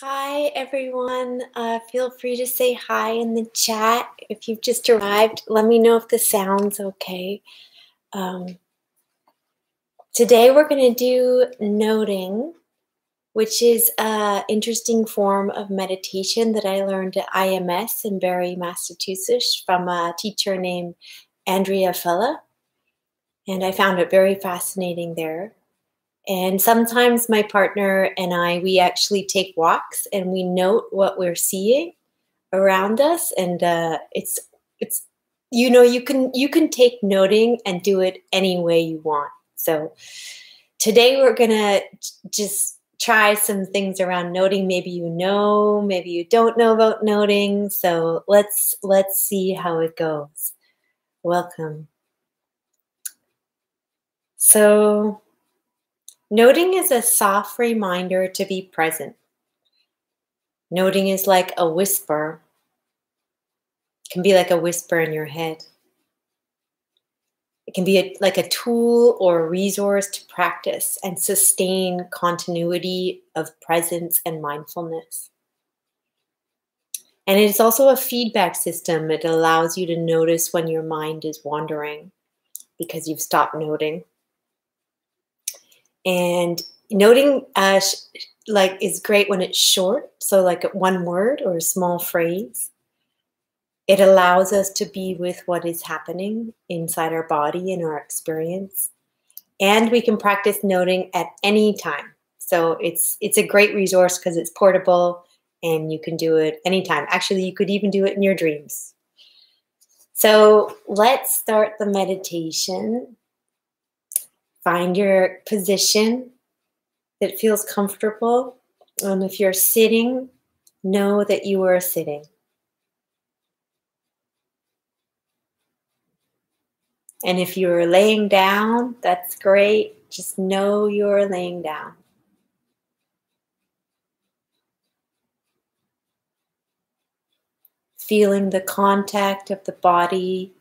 Hi, everyone. Feel free to say hi in the chat. If you've just arrived, let me know if the sound's okay. Um, Today, we're going to do noting, which is an interesting form of meditation that I learned at IMS in Barre, Massachusetts, from a teacher named Andrea Fella. And I found it very fascinating there. And sometimes my partner and we actually take walks and we note what we're seeing around us, and it's you can take noting and do it any way you want. So today we're gonna just try some things around noting. Maybe maybe you don't know about noting. So let's see how it goes. Welcome. So noting is a soft reminder to be present. Noting is like a whisper, can be like a whisper in your head. It can be like a tool or a resource to practice and sustain continuity of presence and mindfulness. And it's also a feedback system. It allows you to notice when your mind is wandering because you've stopped noting. And noting is great when it's short, so like one word or a small phrase. It allows us to be with what is happening inside our body and our experience. And we can practice noting at any time. So it's a great resource because it's portable and you can do it anytime. Actually, you could even do it in your dreams. So let's start the meditation. Find your position that feels comfortable. If you're sitting, know that you are sitting. And if you're laying down, that's great. Just know you're laying down. Feeling the contact of the body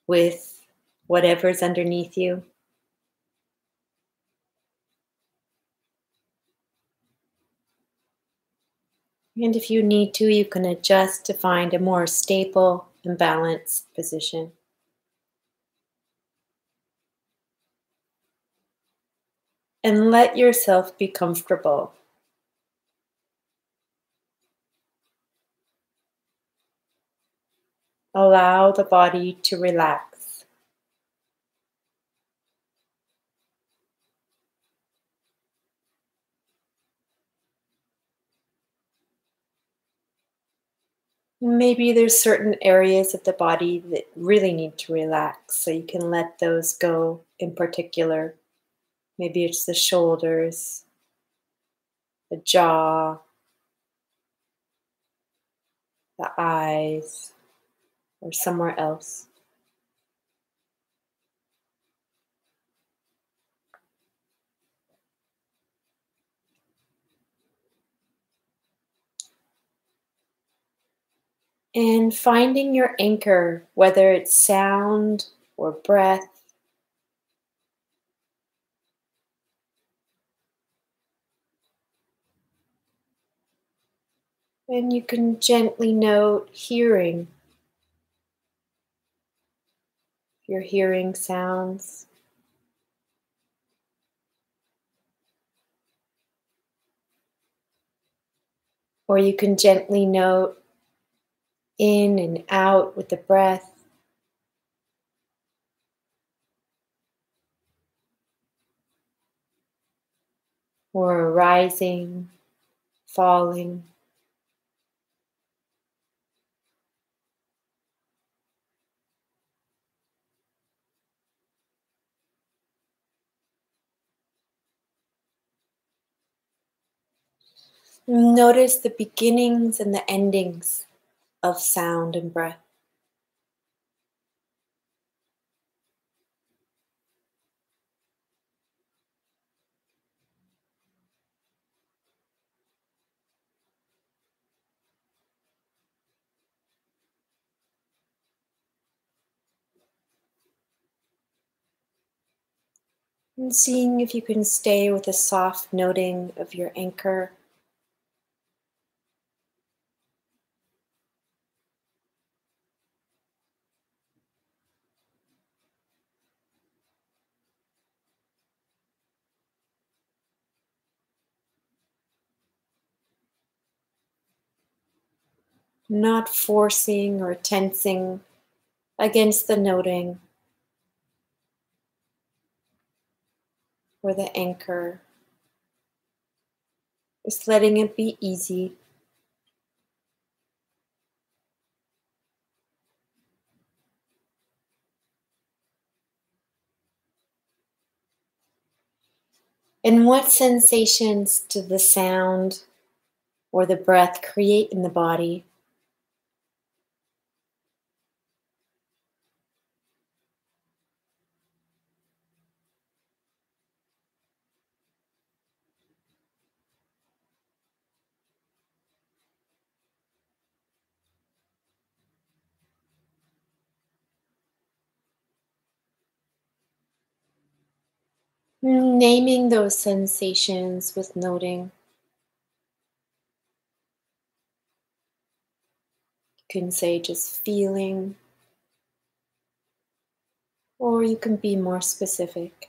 with whatever's underneath you. And if you need to, you can adjust to find a more stable and balanced position. And let yourself be comfortable. Allow the body to relax. Maybe there's certain areas of the body that really need to relax, so you can let those go in particular. Maybe it's the shoulders, the jaw, the eyes, or somewhere else. And finding your anchor, whether it's sound or breath. And you can gently note hearing. You're hearing sounds. Or you can gently note in and out with the breath. Or rising, falling. Notice the beginnings and the endings of sound and breath. And seeing if you can stay with a soft noting of your anchor. not forcing or tensing against the noting or the anchor. Just letting it be easy. And what sensations do the sound or the breath create in the body? Naming those sensations with noting. You can say just feeling, or you can be more specific.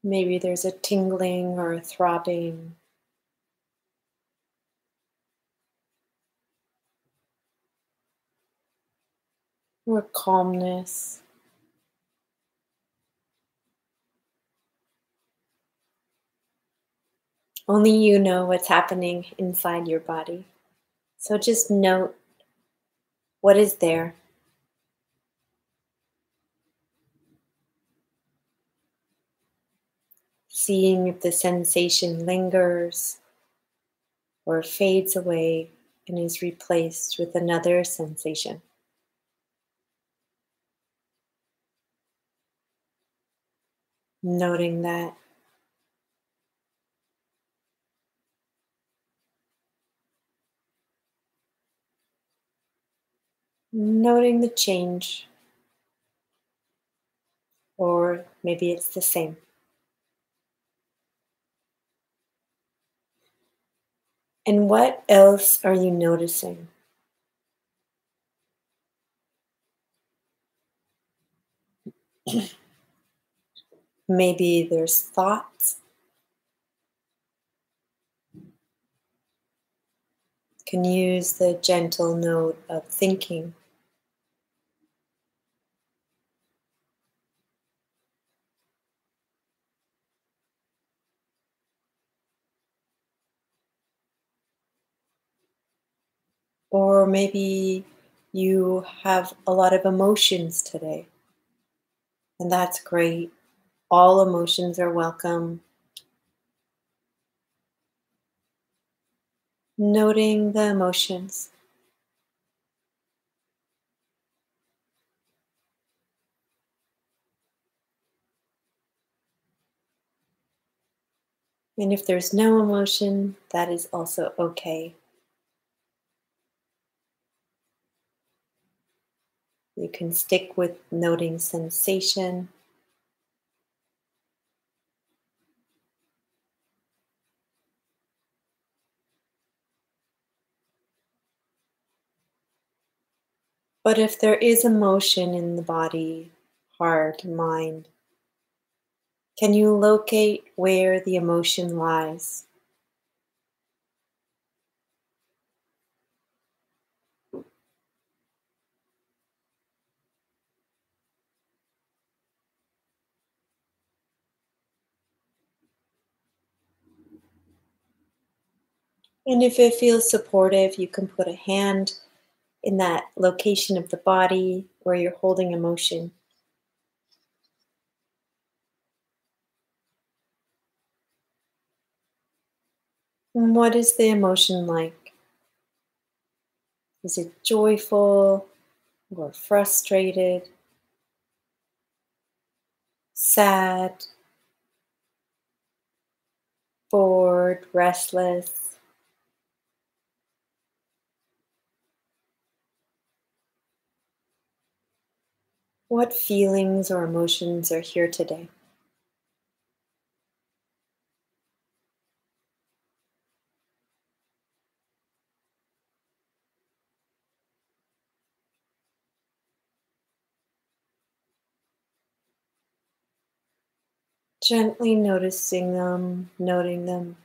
Maybe there's a tingling or a throbbing, or calmness. Only you know what's happening inside your body. So just note what is there. Seeing if the sensation lingers or fades away and is replaced with another sensation. Noting that, noting the change, or maybe it's the same. And what else are you noticing? Maybe there's thoughts. Can use the gentle note of thinking. Or maybe you have a lot of emotions today, and that's great. All emotions are welcome. Noting the emotions. And if there's no emotion, that is also okay. You can stick with noting sensation. But if there is emotion in the body, heart, mind, can you locate where the emotion lies? And if it feels supportive, you can put a hand in that location of the body where you're holding emotion. And what is the emotion like? Is it joyful or frustrated, sad, bored, restless? What feelings or emotions are here today? Gently noticing them, noting them.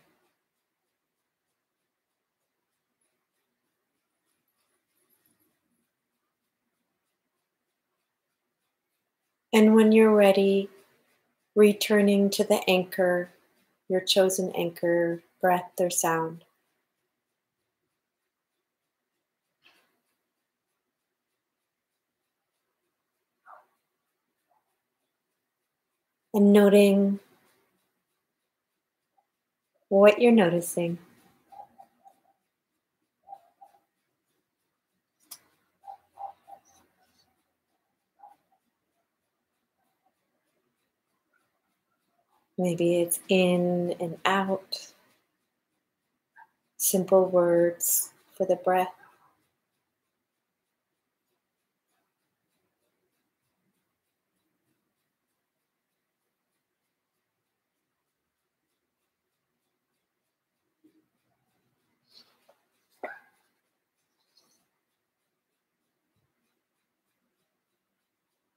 And when you're ready, returning to the anchor, your chosen anchor, breath or sound. And noting what you're noticing. Maybe it's in and out, simple words for the breath.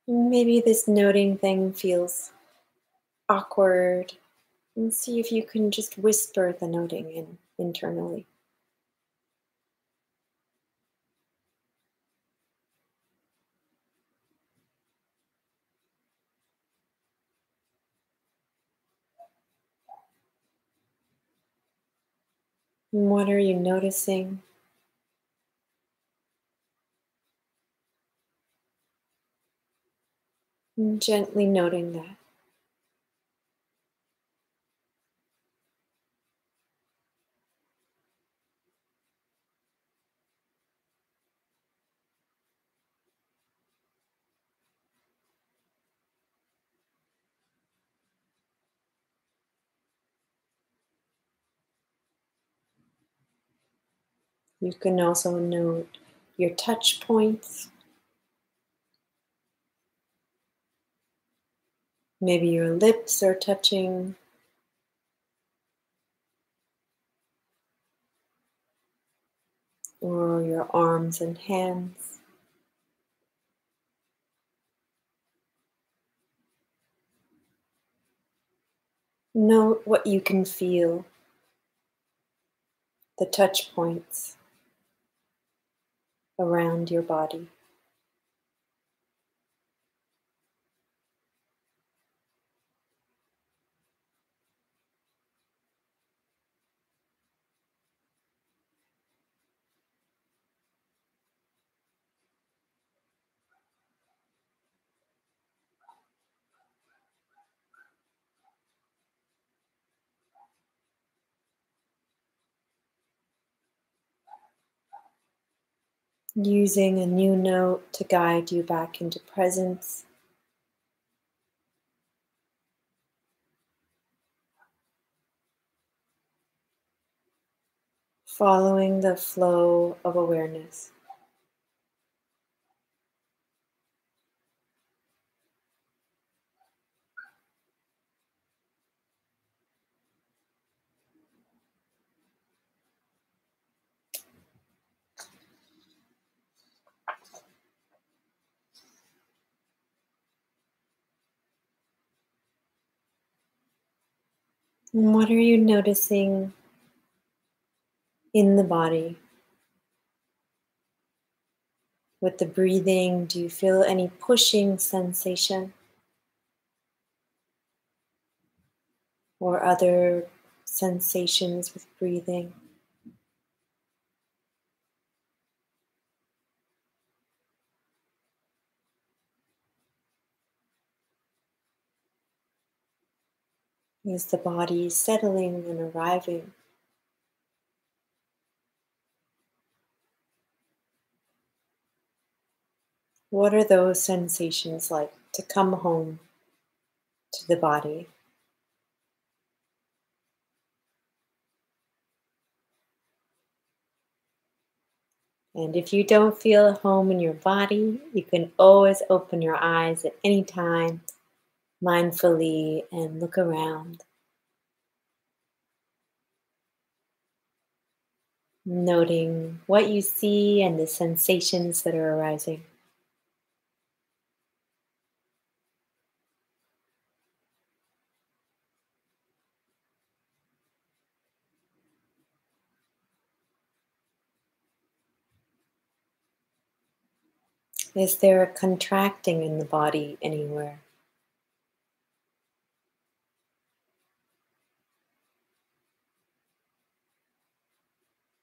Maybe this noting thing feels awkward, and see if you can just whisper the noting in internally. And what are you noticing? And gently noting that. You can also note your touch points. Maybe your lips are touching, or your arms and hands. Note what you can feel, the touch points around your body. Using a new note to guide you back into presence. Following the flow of awareness. And what are you noticing in the body? With the breathing, do you feel any pushing sensation or other sensations with breathing? Is the body settling and arriving? What are those sensations like to come home to the body? And if you don't feel at home in your body, you can always open your eyes at any time mindfully and look around, noting what you see and the sensations that are arising. Is there a contracting in the body anywhere?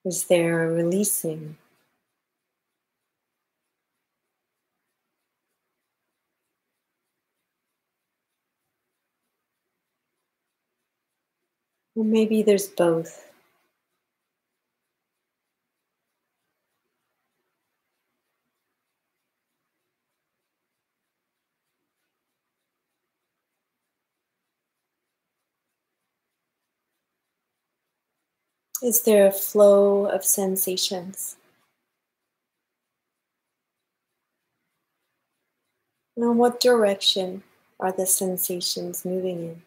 Is there a releasing? Or maybe there's both. Is there a flow of sensations? Now, what direction are the sensations moving in?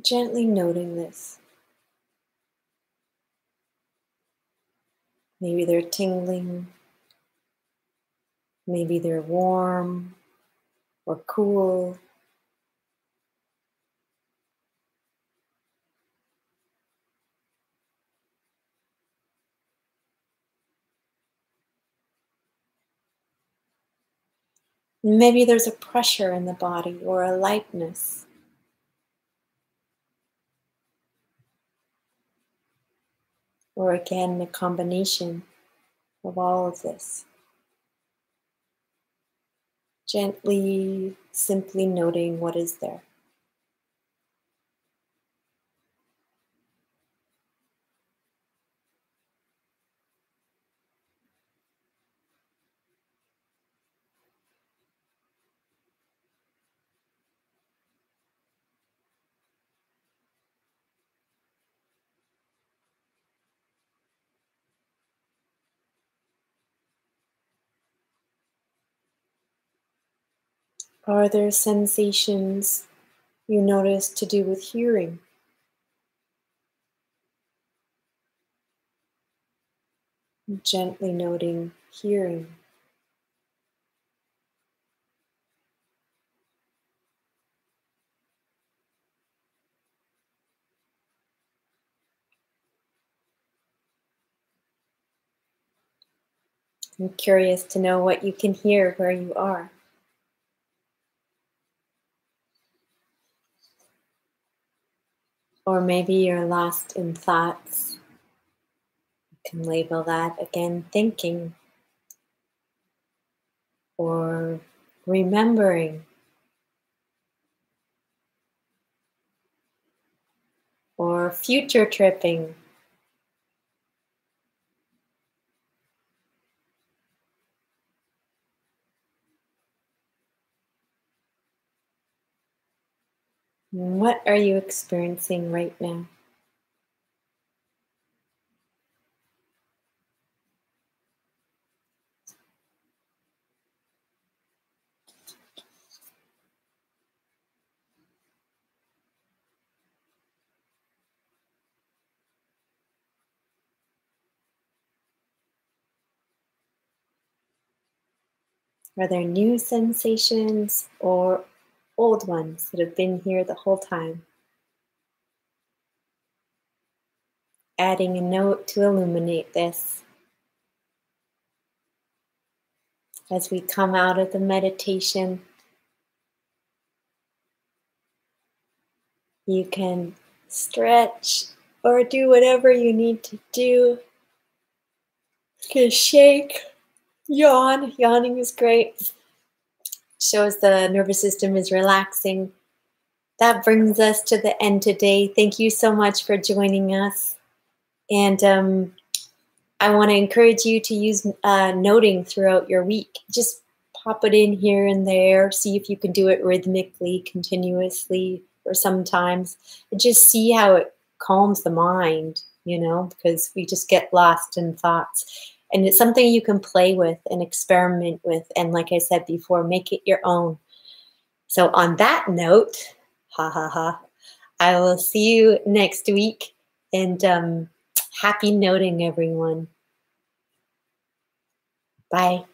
Gently noting this. Maybe they're tingling, maybe they're warm or cool. Maybe there's a pressure in the body or a lightness. Or again, a combination of all of this. Gently, simply noting what is there. Are there sensations you notice to do with hearing? Gently noting hearing. I'm curious to know what you can hear where you are. Or maybe you're lost in thoughts. You can label that again thinking or remembering or future tripping. What are you experiencing right now? Are there new sensations or old ones that have been here the whole time? Adding a note to illuminate this. As we come out of the meditation, you can stretch or do whatever you need to do. You can shake, yawn. Yawning is great. Shows the nervous system is relaxing. That brings us to the end today. Thank you so much for joining us. And I want to encourage you to use noting throughout your week. Just pop it in here and there. See if you can do it rhythmically, continuously, or sometimes. And just see how it calms the mind, because we just get lost in thoughts. And it's something you can play with and experiment with. And like I said before, make it your own. So on that note, I will see you next week. And happy noting, everyone. Bye.